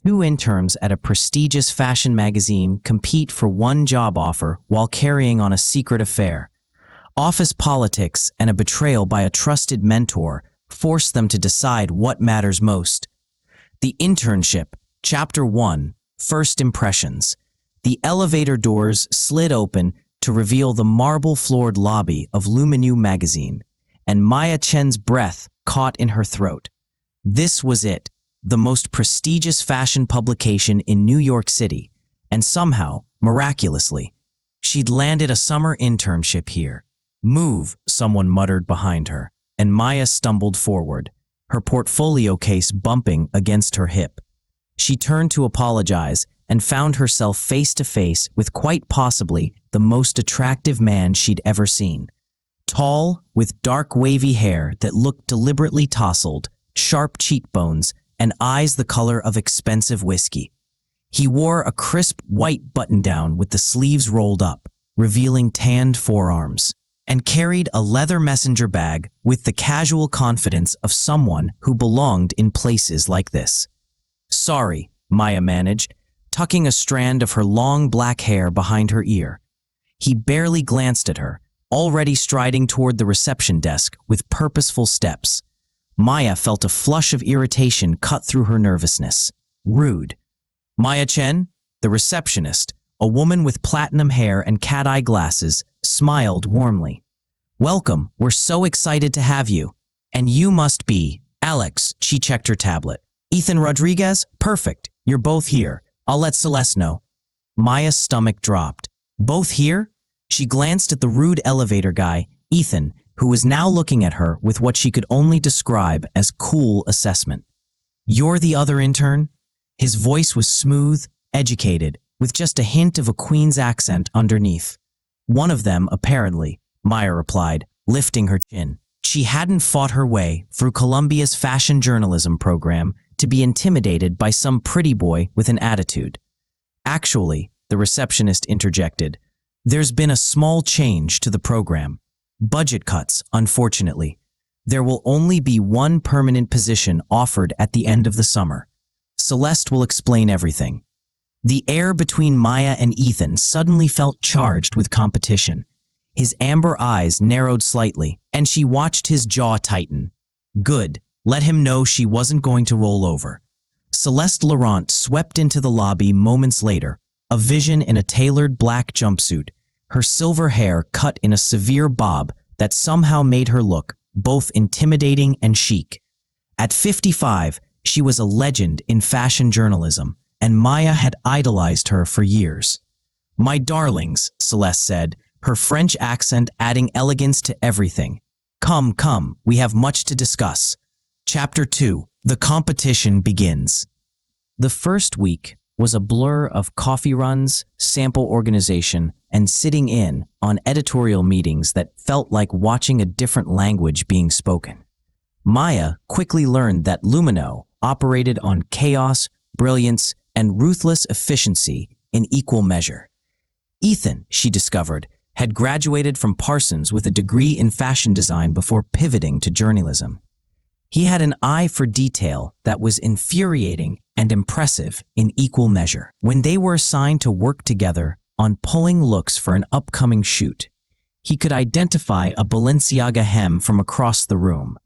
Two interns at a prestigious fashion magazine compete for one job offer while carrying on a secret affair. Office politics and a betrayal by a trusted mentor force them to decide what matters most. The Internship, Chapter 1, First Impressions. The elevator doors slid open to reveal the marble-floored lobby of Lumineux Magazine, and Maya Chen's breath caught in her throat. This was it, the most prestigious fashion publication in New York City, and somehow, miraculously, she'd landed a summer internship here. "Move," someone muttered behind her, and Maya stumbled forward, her portfolio case bumping against her hip. She turned to apologize and found herself face to face with quite possibly the most attractive man she'd ever seen. Tall, with dark wavy hair that looked deliberately tousled, sharp cheekbones, and eyes the color of expensive whiskey. He wore a crisp white button-down with the sleeves rolled up, revealing tanned forearms, and carried a leather messenger bag with the casual confidence of someone who belonged in places like this. "Sorry," Maya managed, tucking a strand of her long black hair behind her ear. He barely glanced at her, already striding toward the reception desk with purposeful steps. Maya felt a flush of irritation cut through her nervousness. Rude. Maya Chen, the receptionist, a woman with platinum hair and cat-eye glasses, smiled warmly. "Welcome, we're so excited to have you. And you must be Alex," she checked her tablet. "Ethan Rodriguez? Perfect, you're both here. I'll let Celeste know." Maya's stomach dropped. "Both here?" She glanced at the rude elevator guy, Ethan, who was now looking at her with what she could only describe as cool assessment. "You're the other intern?" His voice was smooth, educated, with just a hint of a Queen's accent underneath. "One of them, apparently," Maya replied, lifting her chin. She hadn't fought her way through Columbia's fashion journalism program to be intimidated by some pretty boy with an attitude. "Actually," the receptionist interjected, "there's been a small change to the program. Budget cuts, unfortunately. There will only be one permanent position offered at the end of the summer. Celeste will explain everything." The air between Maya and Ethan suddenly felt charged with competition. His amber eyes narrowed slightly, and she watched his jaw tighten. Good. Let him know she wasn't going to roll over. Celeste Laurent swept into the lobby moments later, a vision in a tailored black jumpsuit, her silver hair cut in a severe bob that somehow made her look both intimidating and chic. At 55, she was a legend in fashion journalism, and Maya had idolized her for years. "My darlings," Celeste said, her French accent adding elegance to everything. Come, we have much to discuss." Chapter 2, The Competition Begins. The first week was a blur of coffee runs, sample organization, and sitting in on editorial meetings that felt like watching a different language being spoken. Maya quickly learned that Lumineux operated on chaos, brilliance, and ruthless efficiency in equal measure. Ethan, she discovered, had graduated from Parsons with a degree in fashion design before pivoting to journalism. He had an eye for detail that was infuriating and impressive in equal measure. When they were assigned to work together on pulling looks for an upcoming shoot, he could identify a Balenciaga hem from across the room.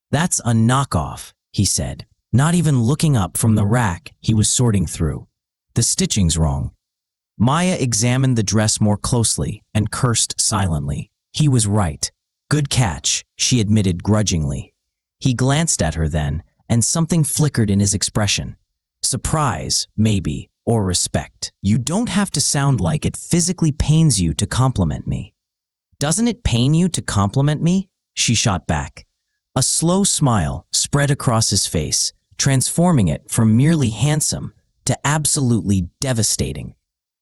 "That's a knockoff," he said, not even looking up from the rack he was sorting through. "The stitching's wrong." Maya examined the dress more closely and cursed silently. He was right. "Good catch," she admitted grudgingly. He glanced at her then, and something flickered in his expression. Surprise, maybe, or respect. "You don't have to sound like it physically pains you to compliment me." "Doesn't it pain you to compliment me?" she shot back. A slow smile spread across his face, transforming it from merely handsome to absolutely devastating.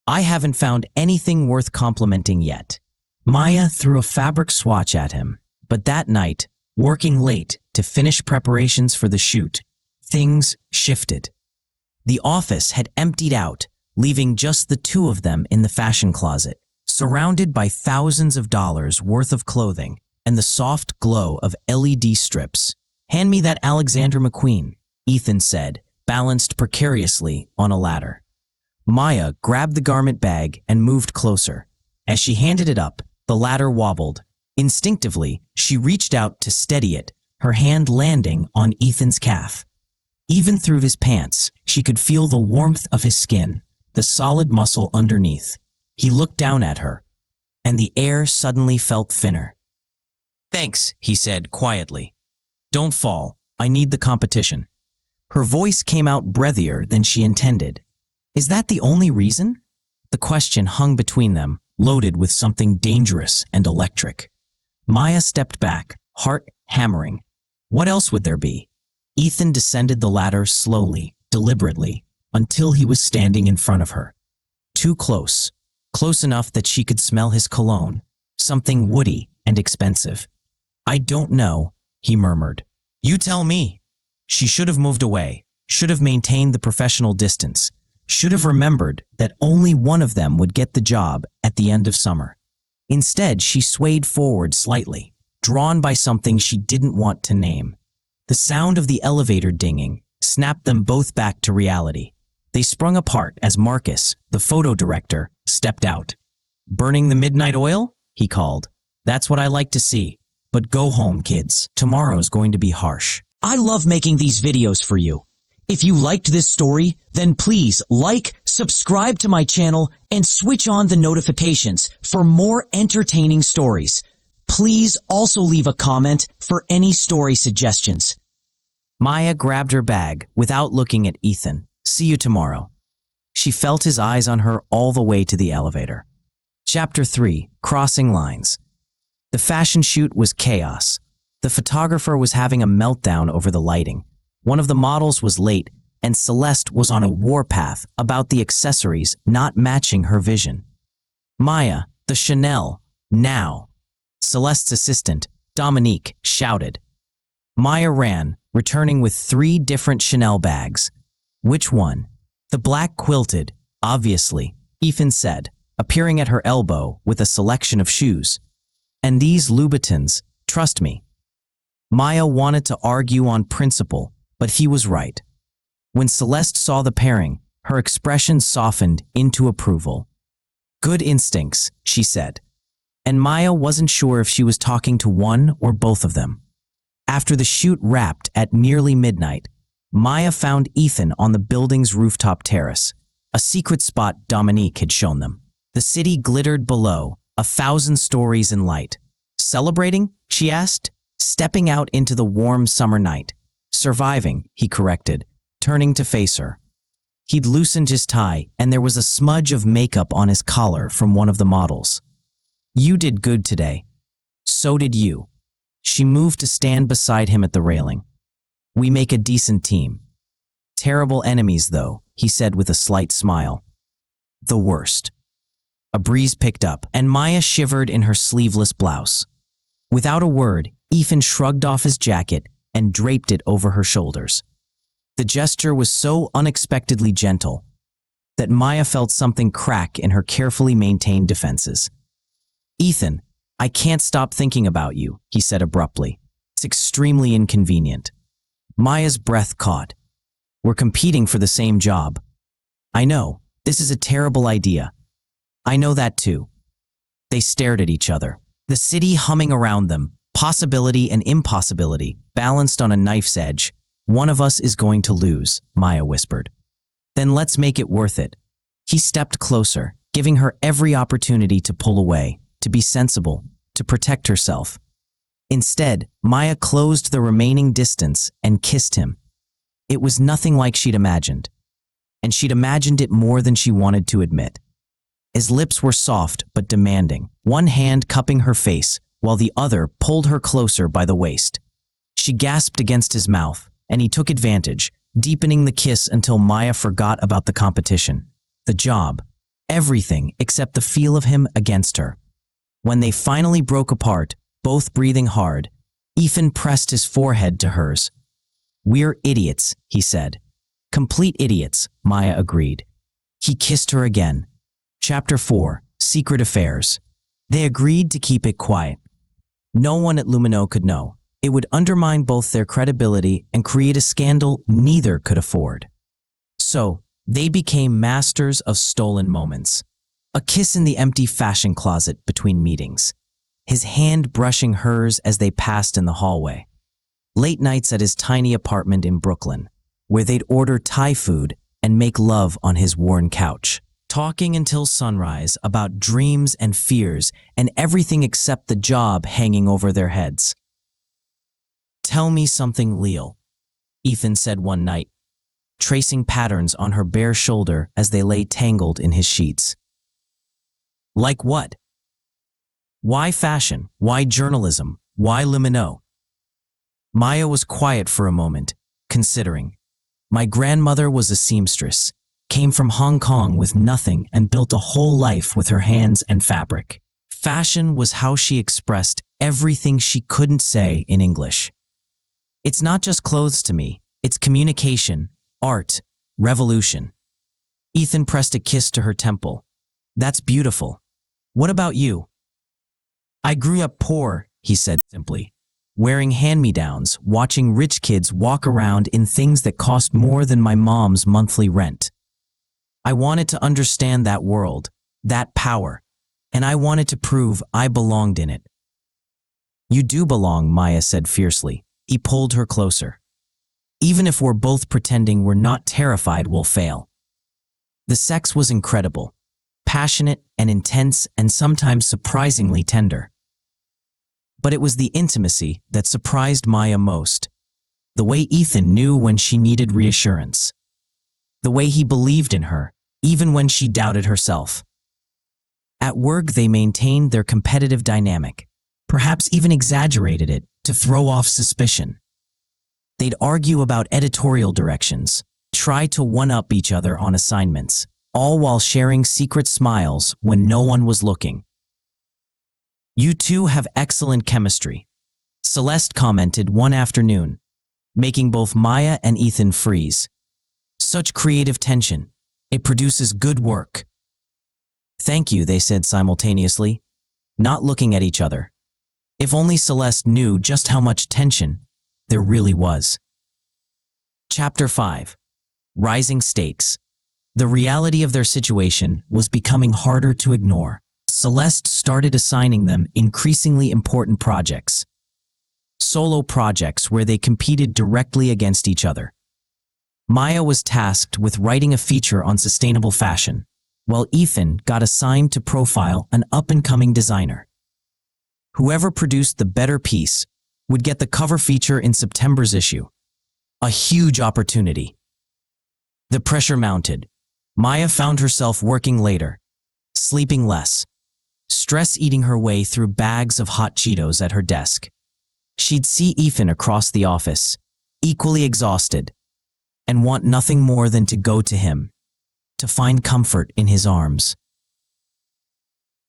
"I haven't found anything worth complimenting yet." Maya threw a fabric swatch at him, but that night, working late to finish preparations for the shoot, things shifted. The office had emptied out, leaving just the two of them in the fashion closet, surrounded by thousands of dollars worth of clothing and the soft glow of LED strips. "Hand me that Alexandra McQueen," Ethan said, balanced precariously on a ladder. Maya grabbed the garment bag and moved closer. As she handed it up, the ladder wobbled. Instinctively, she reached out to steady it, her hand landing on Ethan's calf. Even through his pants, she could feel the warmth of his skin, the solid muscle underneath. He looked down at her, and the air suddenly felt thinner. "Thanks," he said quietly. "Don't fall. I need the competition." Her voice came out breathier than she intended. "Is that the only reason?" The question hung between them, loaded with something dangerous and electric. Maya stepped back, heart hammering. What else would there be? Ethan descended the ladder slowly, deliberately, until he was standing in front of her. Too close, close enough that she could smell his cologne, something woody and expensive. "I don't know," he murmured. "You tell me." She should have moved away, should have maintained the professional distance, should have remembered that only one of them would get the job at the end of summer. Instead, she swayed forward slightly, drawn by something she didn't want to name. The sound of the elevator dinging snapped them both back to reality. They sprung apart as Marcus, the photo director, stepped out. "Burning the midnight oil?" he called. "That's what I like to see. But go home, kids. Tomorrow's going to be harsh." I love making these videos for you. If you liked this story, then please like, subscribe to my channel, and switch on the notifications for more entertaining stories. Please also leave a comment for any story suggestions. Maya grabbed her bag without looking at Ethan. "See you tomorrow." She felt his eyes on her all the way to the elevator. Chapter 3: Crossing Lines. The fashion shoot was chaos. The photographer was having a meltdown over the lighting. One of the models was late, and Celeste was on a warpath about the accessories not matching her vision. "Maya, the Chanel, now!" Celeste's assistant, Dominique, shouted. Maya ran, returning with 3 different Chanel bags. "Which one?" "The black quilted, obviously," Ethan said, appearing at her elbow with a selection of shoes. "And these Louboutins, trust me." Maya wanted to argue on principle, but he was right. When Celeste saw the pairing, her expression softened into approval. "Good instincts," she said. And Maya wasn't sure if she was talking to one or both of them. After the shoot wrapped at nearly midnight, Maya found Ethan on the building's rooftop terrace, a secret spot Dominique had shown them. The city glittered below, 1,000 stories in light. "Celebrating?" she asked, stepping out into the warm summer night. "Surviving," he corrected, turning to face her. He'd loosened his tie, and there was a smudge of makeup on his collar from one of the models. "You did good today." "So did you." She moved to stand beside him at the railing. "We make a decent team." "Terrible enemies, though," he said with a slight smile. "The worst." A breeze picked up, and Maya shivered in her sleeveless blouse. Without a word, Ethan shrugged off his jacket and draped it over her shoulders. The gesture was so unexpectedly gentle that Maya felt something crack in her carefully maintained defenses. "Ethan, I can't stop thinking about you," he said abruptly. "It's extremely inconvenient." Maya's breath caught. "We're competing for the same job." "I know, this is a terrible idea." "I know that too." They stared at each other, the city humming around them, possibility and impossibility, balanced on a knife's edge. "One of us is going to lose," Maya whispered. "Then let's make it worth it." He stepped closer, giving her every opportunity to pull away, to be sensible, to protect herself. Instead, Maya closed the remaining distance and kissed him. It was nothing like she'd imagined, and she'd imagined it more than she wanted to admit. His lips were soft but demanding, one hand cupping her face, while the other pulled her closer by the waist. She gasped against his mouth, and he took advantage, deepening the kiss until Maya forgot about the competition, the job, everything except the feel of him against her. When they finally broke apart, both breathing hard, Ethan pressed his forehead to hers. "We're idiots," he said. "Complete idiots," Maya agreed. He kissed her again. Chapter 4: Secret Affairs. They agreed to keep it quiet. No one at Lumineux could know. It would undermine both their credibility and create a scandal neither could afford. So, they became masters of stolen moments. A kiss in the empty fashion closet between meetings. His hand brushing hers as they passed in the hallway. Late nights at his tiny apartment in Brooklyn, where they'd order Thai food and make love on his worn couch. Talking until sunrise about dreams and fears and everything except the job hanging over their heads. "Tell me something, Leo," Ethan said one night, tracing patterns on her bare shoulder as they lay tangled in his sheets. "Like what? Why fashion? Why journalism? Why Lumineux?" Maya was quiet for a moment, considering. "My grandmother was a seamstress, came from Hong Kong with nothing and built a whole life with her hands and fabric. Fashion was how she expressed everything she couldn't say in English. It's not just clothes to me, it's communication, art, revolution." Ethan pressed a kiss to her temple. "That's beautiful. What about you?" "I grew up poor," he said simply, "wearing hand-me-downs, watching rich kids walk around in things that cost more than my mom's monthly rent. I wanted to understand that world, that power, and I wanted to prove I belonged in it." "You do belong," Maya said fiercely. He pulled her closer. "Even if we're both pretending we're not terrified, we'll fail." The sex was incredible, passionate and intense and sometimes surprisingly tender. But it was the intimacy that surprised Maya most. The way Ethan knew when she needed reassurance. The way he believed in her, even when she doubted herself. At work, they maintained their competitive dynamic, perhaps even exaggerated it to throw off suspicion. They'd argue about editorial directions, try to one-up each other on assignments, all while sharing secret smiles when no one was looking. "You two have excellent chemistry," Celeste commented one afternoon, making both Maya and Ethan freeze. "Such creative tension. It produces good work." "Thank you," they said simultaneously, not looking at each other. If only Celeste knew just how much tension there really was. Chapter 5. Rising Stakes. The reality of their situation was becoming harder to ignore. Celeste started assigning them increasingly important projects. Solo projects where they competed directly against each other. Maya was tasked with writing a feature on sustainable fashion, while Ethan got assigned to profile an up-and-coming designer. Whoever produced the better piece would get the cover feature in September's issue. A huge opportunity. The pressure mounted. Maya found herself working later, sleeping less, stress eating her way through bags of hot Cheetos at her desk. She'd see Ethan across the office, equally exhausted, and want nothing more than to go to him, to find comfort in his arms.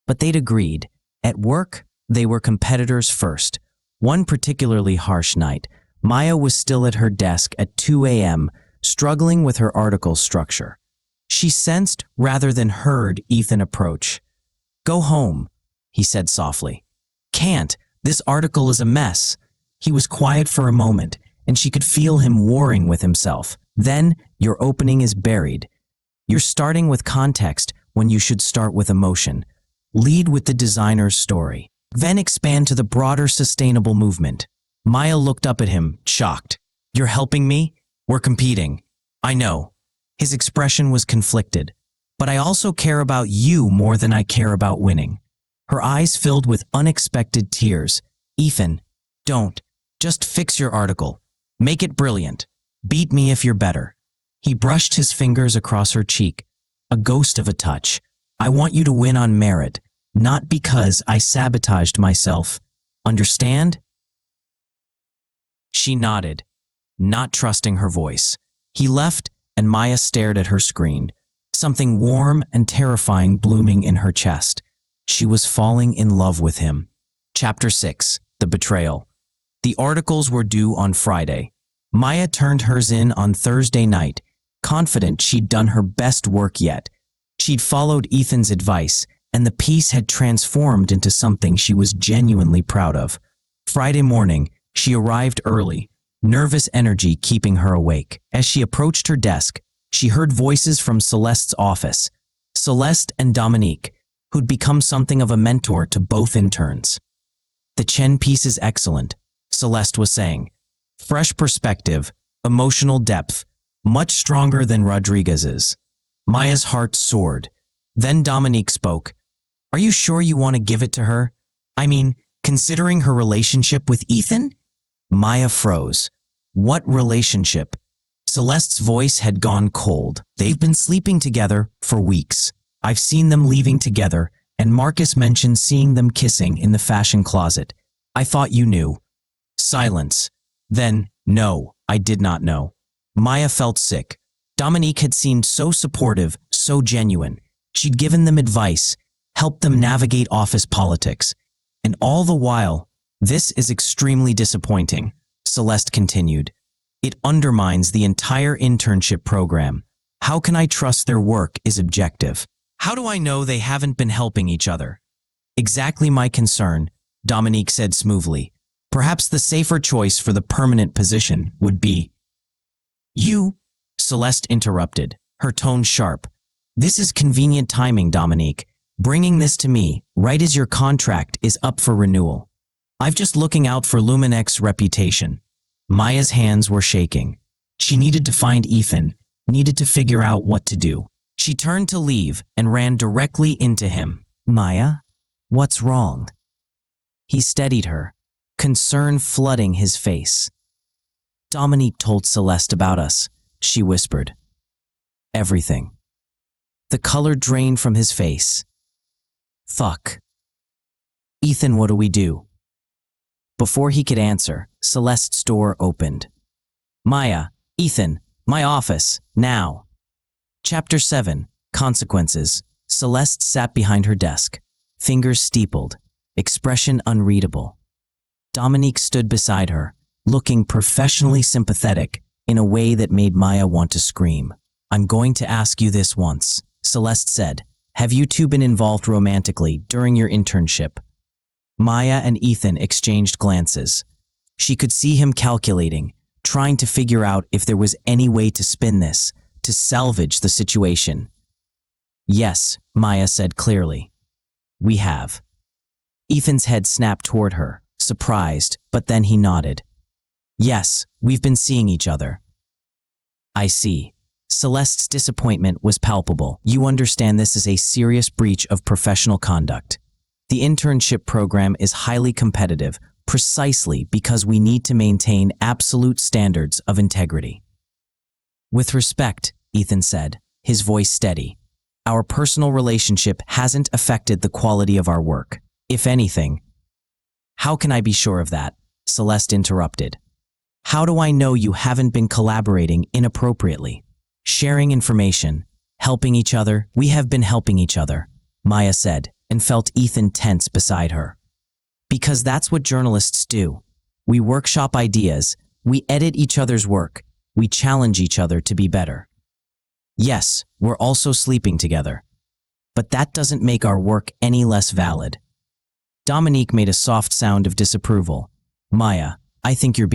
But they'd agreed. At work, they were competitors first. One particularly harsh night, Maya was still at her desk at 2 a.m., struggling with her article structure. She sensed rather than heard Ethan approach. "Go home," he said softly. "Can't. This article is a mess." He was quiet for a moment, and she could feel him warring with himself. "Then, your opening is buried. You're starting with context when you should start with emotion. Lead with the designer's story. Then expand to the broader sustainable movement." Maya looked up at him, shocked. "You're helping me? We're competing." "I know." His expression was conflicted. "But I also care about you more than I care about winning." Her eyes filled with unexpected tears. "Ethan, don't. Just fix your article. Make it brilliant. Beat me if you're better." He brushed his fingers across her cheek, a ghost of a touch. "I want you to win on merit, not because I sabotaged myself. Understand?" She nodded, not trusting her voice. He left, and Maya stared at her screen, something warm and terrifying blooming in her chest. She was falling in love with him. Chapter 6. The Betrayal. The articles were due on Friday. Maya turned hers in on Thursday night, confident she'd done her best work yet. She'd followed Ethan's advice, and the piece had transformed into something she was genuinely proud of. Friday morning, she arrived early, nervous energy keeping her awake. As she approached her desk, she heard voices from Celeste's office, Celeste and Dominique, who'd become something of a mentor to both interns. The Chen piece is excellent, Celeste was saying. Fresh perspective, emotional depth, much stronger than Rodriguez's. Maya's heart soared. Then Dominique spoke. Are you sure you want to give it to her? I mean, considering her relationship with Ethan? Maya froze. What relationship? Celeste's voice had gone cold. They've been sleeping together for weeks. I've seen them leaving together, and Marcus mentioned seeing them kissing in the fashion closet. I thought you knew. Silence. Then, no, I did not know. Maya felt sick. Dominique had seemed so supportive, so genuine. She'd given them advice, helped them navigate office politics. And all the while, this is extremely disappointing, Celeste continued. It undermines the entire internship program. How can I trust their work is objective? How do I know they haven't been helping each other? Exactly my concern, Dominique said smoothly. Perhaps the safer choice for the permanent position would be… You, Celeste interrupted, her tone sharp. This is convenient timing, Dominique. Bringing this to me, right as your contract is up for renewal. I've just looking out for Lumineux's reputation. Maya's hands were shaking. She needed to find Ethan, needed to figure out what to do. She turned to leave and ran directly into him. Maya, what's wrong? He steadied her, concern flooding his face. Dominique told Celeste about us, she whispered. Everything. The color drained from his face. Fuck. Ethan, what do we do? Before he could answer, Celeste's door opened. Maya, Ethan, my office, now. Chapter 7, Consequences. Celeste sat behind her desk, fingers steepled, expression unreadable. Dominique stood beside her, looking professionally sympathetic in a way that made Maya want to scream. I'm going to ask you this once, Celeste said. Have you two been involved romantically during your internship? Maya and Ethan exchanged glances. She could see him calculating, trying to figure out if there was any way to spin this, to salvage the situation. Yes, Maya said clearly. We have. Ethan's head snapped toward her, surprised, but then he nodded. Yes, we've been seeing each other. I see. Celeste's disappointment was palpable. You understand this is a serious breach of professional conduct. The internship program is highly competitive, precisely because we need to maintain absolute standards of integrity. With respect, Ethan said, his voice steady. Our personal relationship hasn't affected the quality of our work. If anything… How can I be sure of that? Celeste interrupted. How do I know you haven't been collaborating inappropriately? Sharing information, helping each other. We have been helping each other, Maya said, and felt Ethan tense beside her. Because that's what journalists do. We workshop ideas, we edit each other's work, we challenge each other to be better. Yes, we're also sleeping together. But that doesn't make our work any less valid. Dominique made a soft sound of disapproval. Maya, I think you're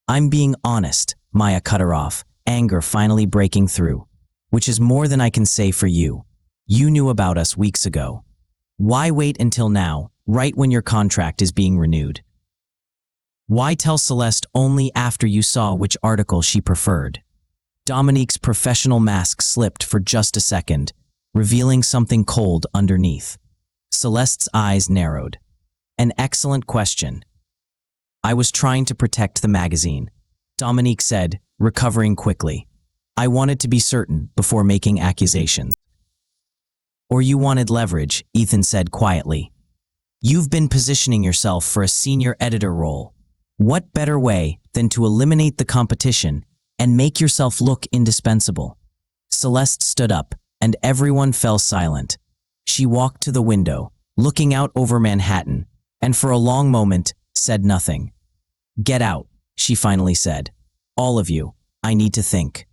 I'm being honest, Maya cut her off, anger finally breaking through. Which is more than I can say for you. You knew about us weeks ago. Why wait until now, right when your contract is being renewed? Why tell Celeste only after you saw which article she preferred? Dominique's professional mask slipped for just a second, revealing something cold underneath. Celeste's eyes narrowed. An excellent question. I was trying to protect the magazine, Dominique said, recovering quickly. I wanted to be certain before making accusations. Or you wanted leverage, Ethan said quietly. You've been positioning yourself for a senior editor role. What better way than to eliminate the competition and make yourself look indispensable? Celeste stood up, and everyone fell silent. She walked to the window, looking out over Manhattan, and for a long moment said nothing. Get out, she finally said. All of you, I need to think.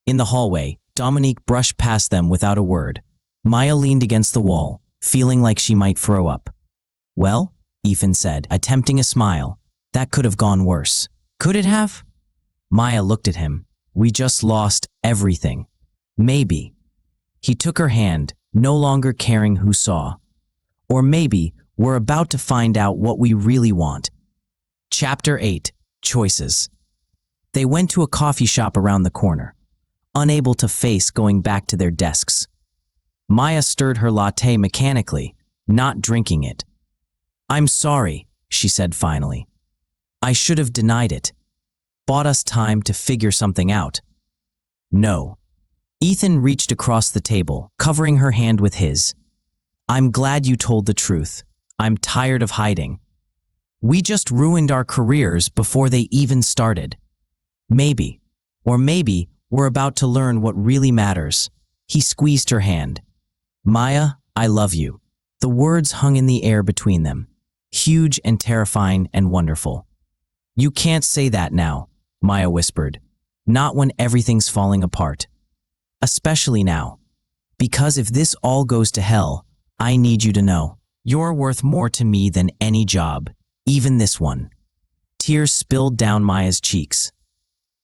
In the hallway, Dominique brushed past them without a word. Maya leaned against the wall, feeling like she might throw up. Well, Ethan said, attempting a smile. That could have gone worse. Could it have? Maya looked at him. We just lost everything. Maybe. He took her hand, no longer caring who saw. Or maybe we're about to find out what we really want. Chapter 8. Choices. They went to a coffee shop around the corner, unable to face going back to their desks. Maya stirred her latte mechanically, not drinking it. "I'm sorry," she said finally. "I should have denied it. Bought us time to figure something out." "No." Ethan reached across the table, covering her hand with his. "I'm glad you told the truth. I'm tired of hiding. We just ruined our careers before they even started. Maybe, or maybe we're about to learn what really matters." He squeezed her hand. "Maya, I love you." The words hung in the air between them, huge and terrifying and wonderful. "You can't say that now," Maya whispered. "Not when everything's falling apart. Especially now. Because if this all goes to hell, I need you to know. You're worth more to me than any job, even this one." Tears spilled down Maya's cheeks.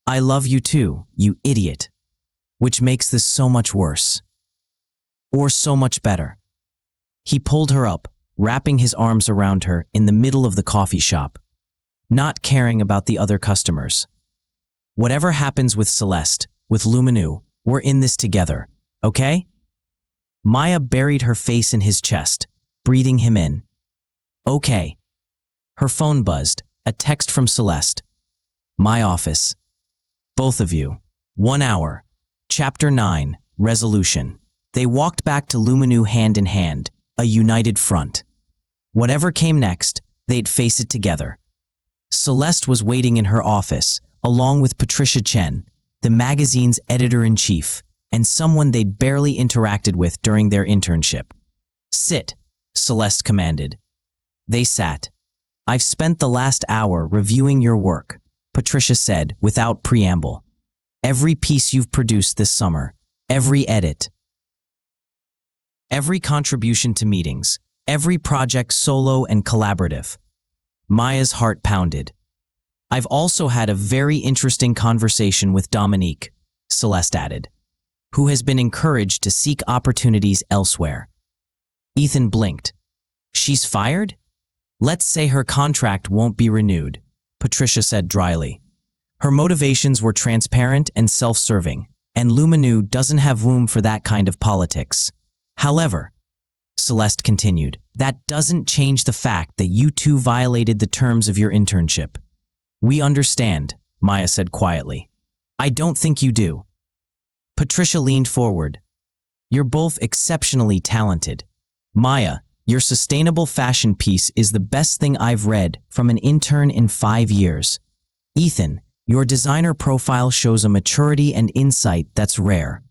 "I love you too, you idiot." Which makes this so much worse. Or so much better. He pulled her up, wrapping his arms around her in the middle of the coffee shop, not caring about the other customers. "Whatever happens with Celeste, with Lumineux, we're in this together, okay?" Maya buried her face in his chest, breathing him in. "Okay." Her phone buzzed, a text from Celeste. "My office. Both of you. 1 hour." Chapter 9. Resolution. They walked back to Lumineux hand in hand, a united front. Whatever came next, they'd face it together. Celeste was waiting in her office, along with Patricia Chen, the magazine's editor-in-chief, and someone they'd barely interacted with during their internship. "Sit," Celeste commanded. They sat. "I've spent the last hour reviewing your work," Patricia said without preamble. "Every piece you've produced this summer, every edit, every contribution to meetings, every project solo and collaborative." Maya's heart pounded. "I've also had a very interesting conversation with Dominique," Celeste added, "who has been encouraged to seek opportunities elsewhere." Ethan blinked. "She's fired? Let's say her contract won't be renewed," Patricia said dryly. "Her motivations were transparent and self-serving, and Lumineux doesn't have room for that kind of politics. However," Celeste continued, "that doesn't change the fact that you two violated the terms of your internship." "We understand," Maya said quietly. "I don't think you do." Patricia leaned forward. "You're both exceptionally talented. Maya, your sustainable fashion piece is the best thing I've read from an intern in 5 years. Ethan, your designer profile shows a maturity and insight that's rare.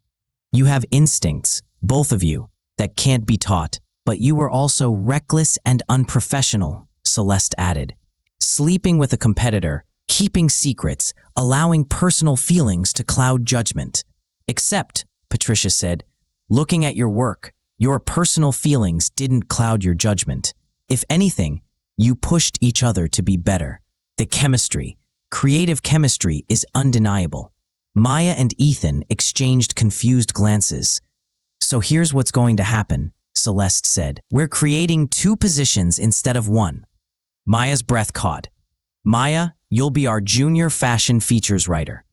You have instincts, both of you, that can't be taught, but you were also reckless and unprofessional," Celeste added. "Sleeping with a competitor, keeping secrets, allowing personal feelings to cloud judgment. Except," Patricia said, "looking at your work, your personal feelings didn't cloud your judgment. If anything, you pushed each other to be better. The chemistry, creative chemistry, is undeniable." Maya and Ethan exchanged confused glances. "So here's what's going to happen," Celeste said. "We're creating 2 positions instead of 1. Maya's breath caught. "Maya, you'll be our junior fashion features writer.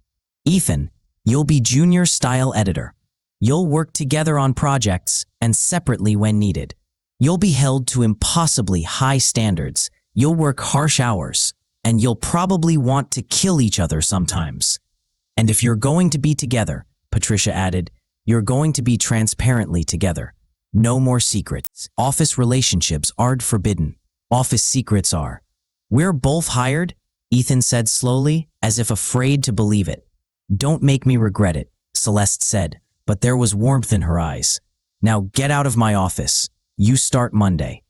Ethan, you'll be junior style editor. You'll work together on projects and separately when needed. You'll be held to impossibly high standards. You'll work harsh hours, and you'll probably want to kill each other sometimes. And if you're going to be together," Patricia added, "you're going to be transparently together. No more secrets. Office relationships aren't forbidden. Office secrets are." "We're both hired," Ethan said slowly, as if afraid to believe it. "Don't make me regret it," Celeste said, but there was warmth in her eyes. "Now get out of my office. You start Monday."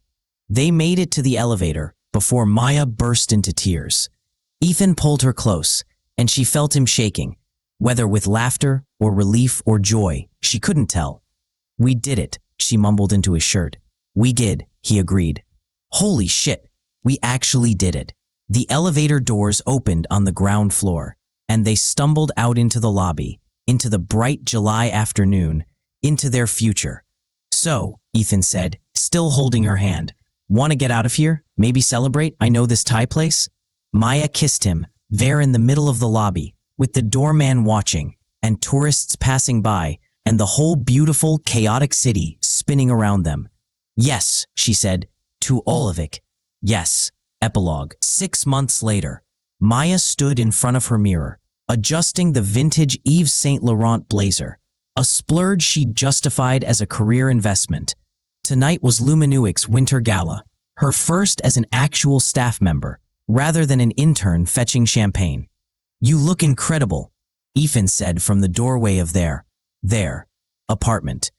They made it to the elevator before Maya burst into tears. Ethan pulled her close, and she felt him shaking, whether with laughter or relief or joy, she couldn't tell. "We did it," she mumbled into his shirt. "We did," he agreed. "Holy shit, we actually did it." The elevator doors opened on the ground floor, and they stumbled out into the lobby, into the bright July afternoon, into their future. So, Ethan said, still holding her hand, want to get out of here? Maybe celebrate? I know this Thai place? Maya kissed him, there in the middle of the lobby, with the doorman watching, and tourists passing by, and the whole beautiful, chaotic city spinning around them. Yes, she said, to Olivik. Yes. Epilogue. 6 months later, Maya stood in front of her mirror, adjusting the vintage Yves Saint Laurent blazer, a splurge she'd justified as a career investment. Tonight was Lumineux's winter gala, her first as an actual staff member, rather than an intern fetching champagne. You look incredible, Ethan said from the doorway of their apartment.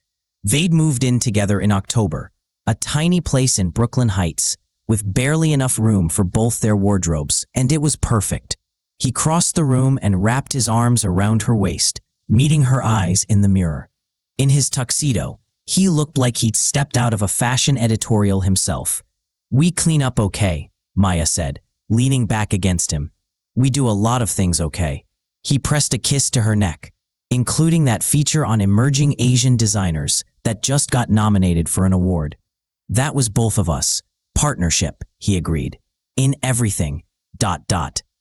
They'd moved in together in October, a tiny place in Brooklyn Heights, with barely enough room for both their wardrobes, and it was perfect. He crossed the room and wrapped his arms around her waist, meeting her eyes in the mirror. In his tuxedo, he looked like he'd stepped out of a fashion editorial himself. We clean up okay, Maya said, leaning back against him. We do a lot of things okay. He pressed a kiss to her neck, including that feature on emerging Asian designers that just got nominated for an award. That was both of us. Partnership, he agreed. In everything. ...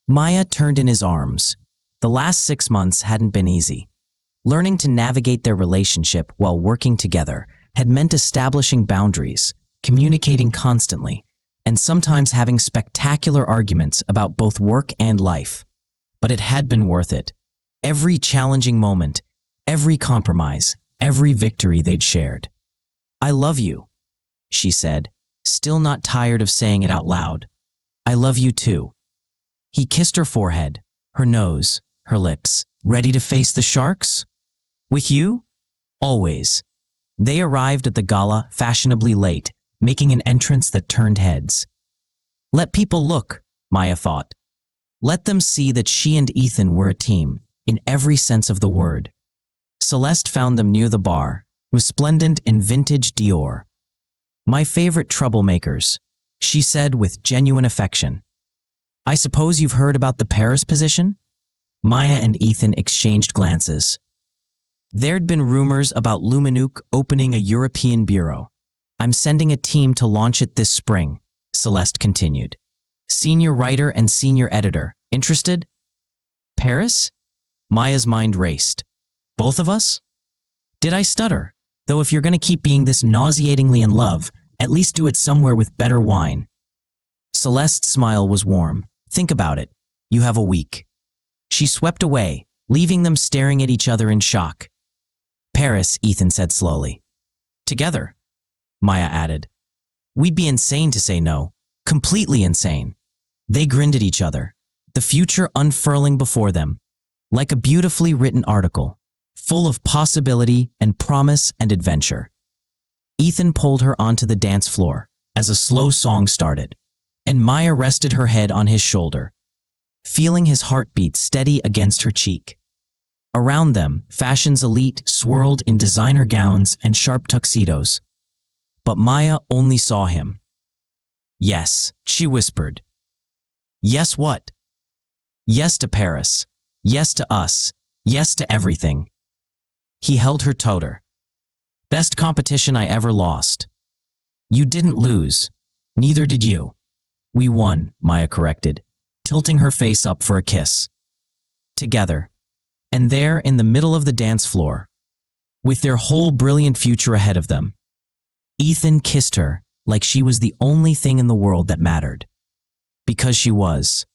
Maya turned in his arms. The last 6 months hadn't been easy. Learning to navigate their relationship while working together had meant establishing boundaries, communicating constantly, and sometimes having spectacular arguments about both work and life. But it had been worth it. Every challenging moment, every compromise, every victory they'd shared. I love you, she said, still not tired of saying it out loud. I love you too. He kissed her forehead, her nose, her lips. Ready to face the sharks? With you? Always. They arrived at the gala fashionably late, making an entrance that turned heads. Let people look, Maya thought. Let them see that she and Ethan were a team, in every sense of the word. Celeste found them near the bar, resplendent in vintage Dior. My favorite troublemakers, she said with genuine affection. I suppose you've heard about the Paris position? Maya and Ethan exchanged glances. There'd been rumors about Lumineux opening a European bureau. I'm sending a team to launch it this spring, Celeste continued. Senior writer and senior editor. Interested? Paris? Maya's mind raced. Both of us? Did I stutter? Though if you're going to keep being this nauseatingly in love, at least do it somewhere with better wine. Celeste's smile was warm. Think about it. You have a week. She swept away, leaving them staring at each other in shock. Paris, Ethan said slowly. Together, Maya added. We'd be insane to say no. Completely insane. They grinned at each other, the future unfurling before them, like a beautifully written article, full of possibility and promise and adventure. Ethan pulled her onto the dance floor as a slow song started, and Maya rested her head on his shoulder, feeling his heartbeat steady against her cheek. Around them, fashion's elite swirled in designer gowns and sharp tuxedos. But Maya only saw him. Yes, she whispered. Yes what? Yes to Paris. Yes to us. Yes to everything. He held her toter. Best competition I ever lost. You didn't lose. Neither did you. We won, Maya corrected, tilting her face up for a kiss. Together. And there in the middle of the dance floor, with their whole brilliant future ahead of them, Ethan kissed her like she was the only thing in the world that mattered. Because she was.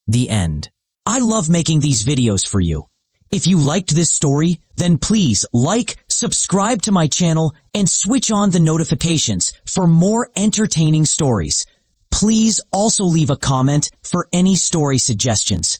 The end. I love making these videos for you. If you liked this story, then please like, subscribe to my channel, and switch on the notifications for more entertaining stories. Please also leave a comment for any story suggestions.